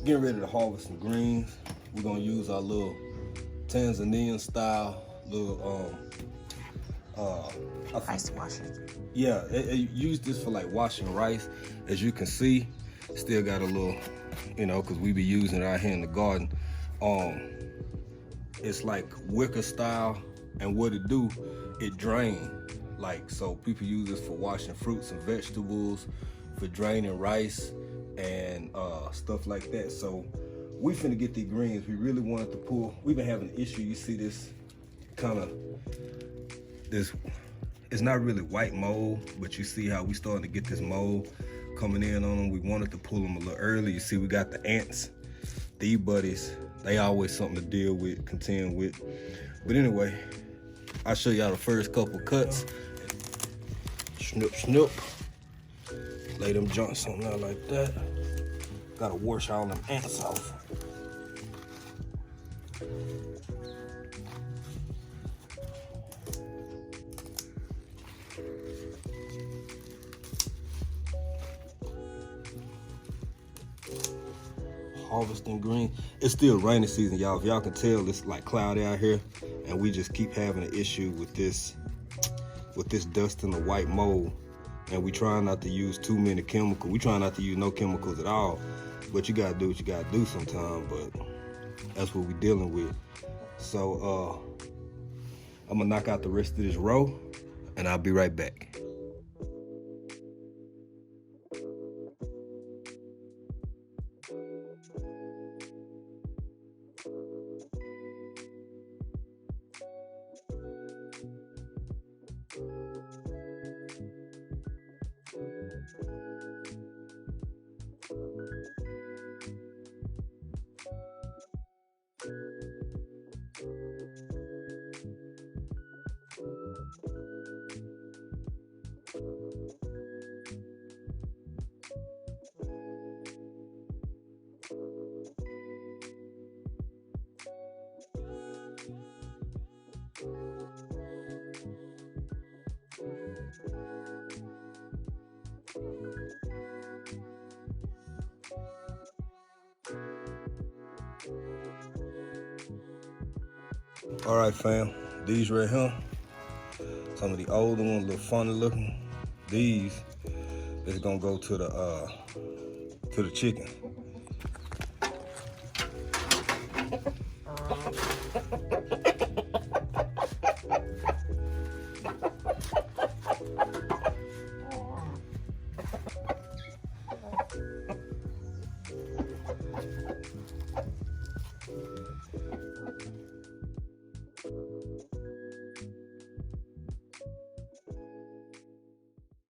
getting ready to harvest some greens. We're gonna use our little Tanzanian style little Rice washer. Yeah, use this for like washing rice. As you can see, still got a little, you know, because we be using it out here in the garden. It's like wicker style, and what it do, it drain. Like, so people use this for washing fruits and vegetables, for draining rice and stuff like that. So we finna get these greens. We really wanted to pull. We've been having an issue. You see this kind of this. It's not really white mold, but you see how we starting to get this mold coming in on them. We wanted to pull them a little early. You see we got the ants. These buddies, they always something to deal with, contend with. But anyway, I'll show y'all the first couple cuts. Snip, snip. Lay them joints on there like that. Gotta wash all them ants off. Harvesting green. It's still rainy season, y'all. If y'all can tell, it's like cloudy out here, and we just keep having an issue with this dust and the white mold. And we try not to use too many chemicals. We try not to use no chemicals at all. But you gotta do what you gotta do sometimes. But that's what we're dealing with. So I'm gonna knock out the rest of this row, and I'll be right back. All right, fam, these right here, some of the older ones, a little funny looking. These is gonna go to the chicken.